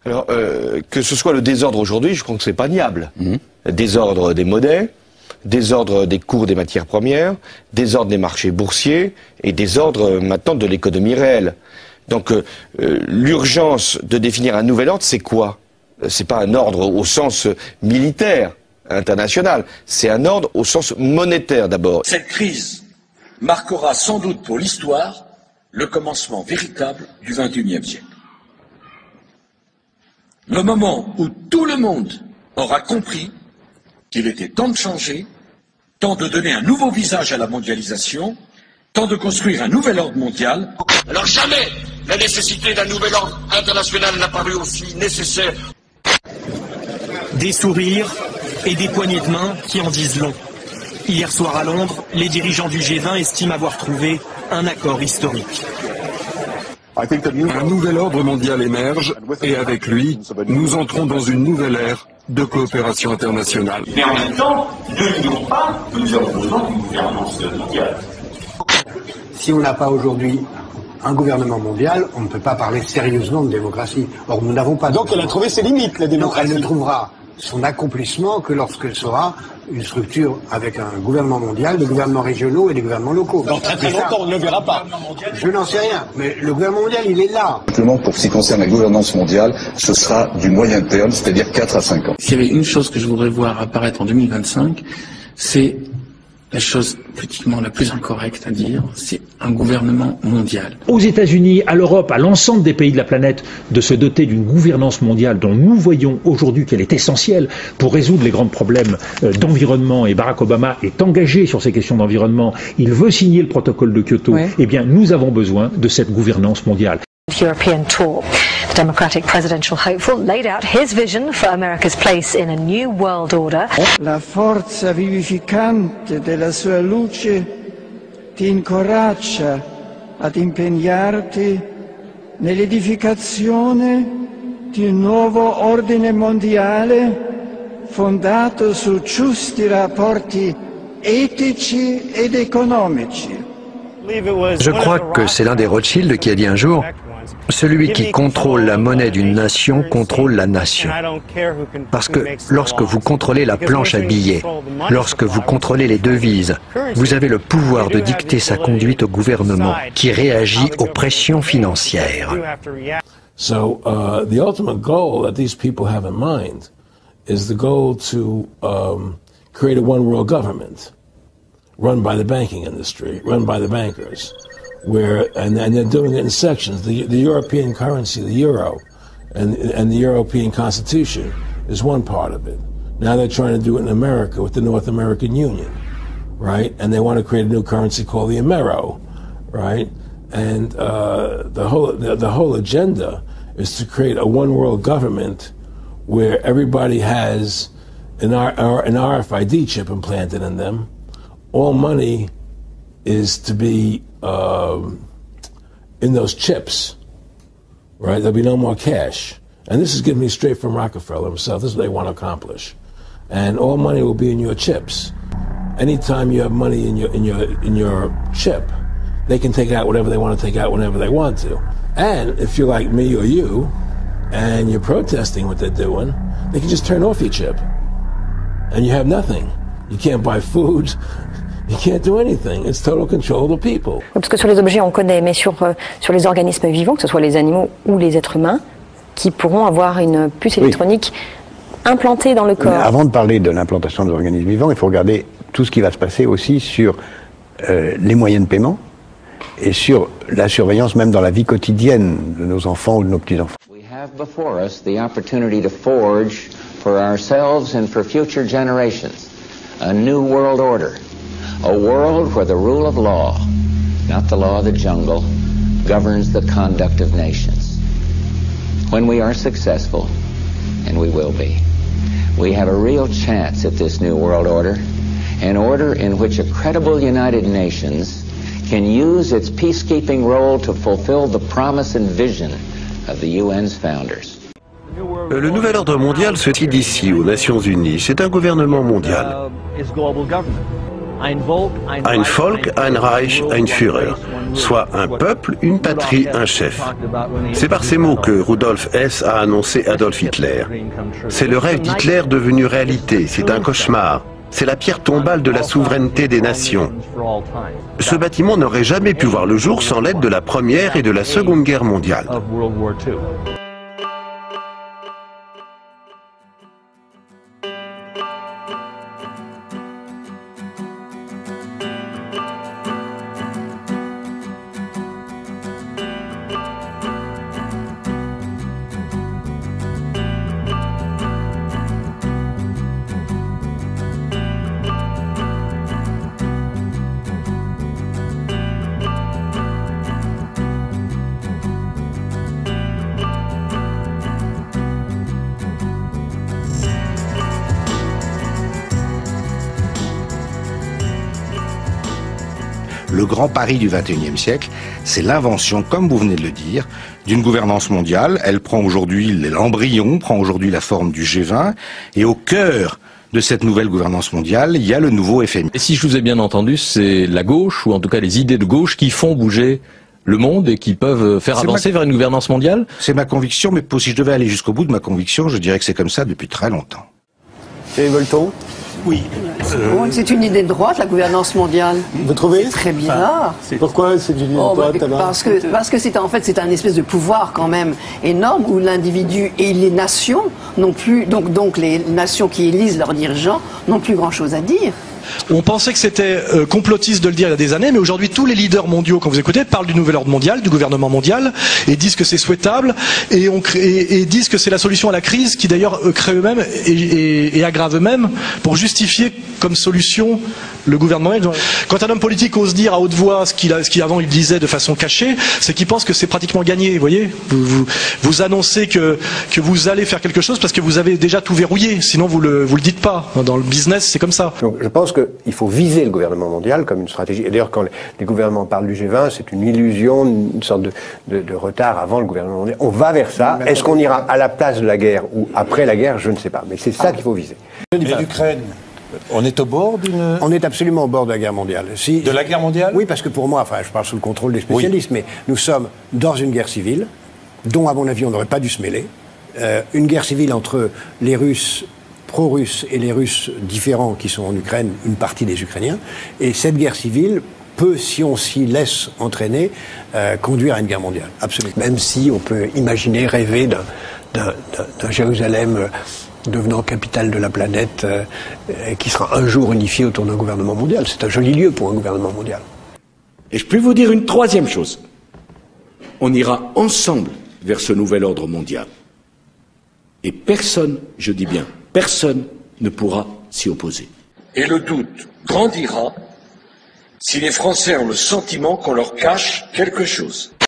Alors, que ce soit le désordre aujourd'hui, je crois que c'est pas niable. Désordre des monnaies, désordre des cours des matières premières, désordre des marchés boursiers et désordre maintenant de l'économie réelle. Donc, l'urgence de définir un nouvel ordre, c'est quoi? C'est pas un ordre au sens militaire international, c'est un ordre au sens monétaire d'abord. Cette crise marquera sans doute pour l'histoire le commencement véritable du XXIe siècle. Le moment où tout le monde aura compris qu'il était temps de changer, temps de donner un nouveau visage à la mondialisation, temps de construire un nouvel ordre mondial. Alors jamais la nécessité d'un nouvel ordre international n'a paru aussi nécessaire. Des sourires et des poignées de main qui en disent long. Hier soir à Londres, les dirigeants du G20 estiment avoir trouvé un accord historique. Un nouvel ordre mondial émerge et avec lui, nous entrons dans une nouvelle ère de coopération internationale. Mais en même temps, ne nions pas que nous avons besoin d'une gouvernance mondiale. Si on n'a pas aujourd'hui un gouvernement mondial, on ne peut pas parler sérieusement de démocratie. Or, nous n'avons pas. Donc elle a trouvé ses limites, la démocratie. Donc elle ne trouvera son accomplissement que lorsqu'elle sera une structure avec un gouvernement mondial, des gouvernements régionaux et des gouvernements locaux. Dans très très longtemps, on ne le verra pas. Je n'en sais rien, mais le gouvernement mondial, il est là. Simplement, pour ce qui concerne la gouvernance mondiale, ce sera du moyen terme, c'est-à-dire 4 à 5 ans. S'il y avait une chose que je voudrais voir apparaître en 2025, c'est la chose politiquement la plus incorrecte à dire, c'est un gouvernement mondial. Aux États-Unis, à l'Europe, à l'ensemble des pays de la planète, de se doter d'une gouvernance mondiale dont nous voyons aujourd'hui qu'elle est essentielle pour résoudre les grands problèmes d'environnement, et Barack Obama est engagé sur ces questions d'environnement, il veut signer le protocole de Kyoto, eh bien nous avons besoin de cette gouvernance mondiale. European tour. The Democratic presidential hopeful laid out his vision for America's place in a new world order. La forza vivificante della sua luce ti incoraggia ad impegnarti nell'edificazione di un nuovo ordine mondiale fondato su giusti rapporti etici ed economici. Je crois que c'est l'un des Rothschild qui a dit un jour: celui qui contrôle la monnaie d'une nation contrôle la nation. Parce que lorsque vous contrôlez la planche à billets, lorsque vous contrôlez les devises, vous avez le pouvoir de dicter sa conduite au gouvernement qui réagit aux pressions financières. So the ultimate goal that these people have in mind is the goal to create a one world government run by the banking industry, run by the bankers. And they're doing it in sections. The European currency, the euro, and the European Constitution is one part of it. Now they're trying to do it in America with the North American Union, right? And they want to create a new currency called the Amero, right? And the whole agenda is to create a one world government where everybody has an RFID chip implanted in them. All money is to be in those chips, right? There'll be no more cash. And this is given me straight from Rockefeller himself. This is what they want to accomplish. And all money will be in your chips. Anytime you have money in your chip, they can take out whatever they want to take out whenever they want to. And if you're like me or you, and you're protesting what they're doing, they can just turn off your chip. And you have nothing. You can't buy food. You can't do anything. It's total control of the people. Parce que sur les objets, on connaît, mais sur les organismes vivants, que ce soit les animaux ou les êtres humains, qui pourront avoir une puce électronique implantée dans le corps. Mais avant de parler de l'implantation des organismes vivants, il faut regarder tout ce qui va se passer aussi sur les moyens de paiement et sur la surveillance même dans la vie quotidienne de nos enfants ou de nos petits-enfants. We have before us the opportunity to forge for ourselves and for future generations a new world order. A world where the rule of law, not the law of the jungle, governs the conduct of nations. When we are successful, and we will be, we have a real chance at this new world order, an order in which a credible United Nations can use its peacekeeping role to fulfill the promise and vision of the UN's founders. Le nouvel ordre mondial se tient d'ici aux Nations Unies. C'est un gouvernement mondial. Ein Volk, ein Reich, ein Führer, soit un peuple, une patrie, un chef. C'est par ces mots que Rudolf Hess a annoncé Adolf Hitler. C'est le rêve d'Hitler devenu réalité, c'est un cauchemar. C'est la pierre tombale de la souveraineté des nations. Ce bâtiment n'aurait jamais pu voir le jour sans l'aide de la Première et de la Seconde Guerre mondiale. Le grand pari du XXIe siècle, c'est l'invention, comme vous venez de le dire, d'une gouvernance mondiale. Elle prend aujourd'hui, l'embryon prend aujourd'hui la forme du G20, et au cœur de cette nouvelle gouvernance mondiale, il y a le nouveau FMI. Et si je vous ai bien entendu, c'est la gauche, ou en tout cas les idées de gauche, qui font bouger le monde et qui peuvent faire avancer vers une gouvernance mondiale? C'est ma conviction, mais si je devais aller jusqu'au bout de ma conviction, je dirais que c'est comme ça depuis très longtemps. Thierry Volton? Oui. C'est une idée de droite, la gouvernance mondiale. Vous trouvez? C'est très bizarre. Pourquoi c'est une idée de droite? Parce que c'est en fait c'est un espèce de pouvoir quand même énorme où l'individu et les nations n'ont plus donc les nations qui élisent leurs dirigeants n'ont plus grand chose à dire. On pensait que c'était complotiste de le dire il y a des années, mais aujourd'hui tous les leaders mondiaux, quand vous écoutez, parlent du nouvel ordre mondial, du gouvernement mondial, et disent que c'est souhaitable, et disent que c'est la solution à la crise, qui d'ailleurs crée eux-mêmes et aggrave eux-mêmes, pour justifier comme solution le gouvernement. Quand un homme politique ose dire à haute voix ce qu'avant il disait de façon cachée, c'est qu'il pense que c'est pratiquement gagné, vous voyez. Vous annoncez que vous allez faire quelque chose parce que vous avez déjà tout verrouillé, sinon vous le dites pas. Dans le business, c'est comme ça. Donc je pense qu'il faut viser le gouvernement mondial comme une stratégie. Et d'ailleurs, quand les gouvernements parlent du G20, c'est une illusion, une sorte de retard avant le gouvernement mondial. On va vers ça. Est-ce qu'on ira à la place de la guerre ou après la guerre? Je ne sais pas. Mais c'est ça qu'il faut viser. Et l'Ukraine, on est au bord d'une... On est absolument au bord de la guerre mondiale. De la guerre mondiale? Oui, parce que pour moi, enfin, je parle sous le contrôle des spécialistes, mais nous sommes dans une guerre civile, dont, à mon avis, on n'aurait pas dû se mêler. Une guerre civile entre les Russes pro-russes et les Russes différents qui sont en Ukraine, une partie des Ukrainiens. Et cette guerre civile peut, si on s'y laisse entraîner, conduire à une guerre mondiale. Absolument. Même si on peut imaginer, rêver d'un Jérusalem devenant capitale de la planète, qui sera un jour unifié autour d'un gouvernement mondial. C'est un joli lieu pour un gouvernement mondial. Et je peux vous dire une troisième chose. On ira ensemble vers ce nouvel ordre mondial. Et personne, je dis bien, personne ne pourra s'y opposer. Et le doute grandira si les Français ont le sentiment qu'on leur cache quelque chose.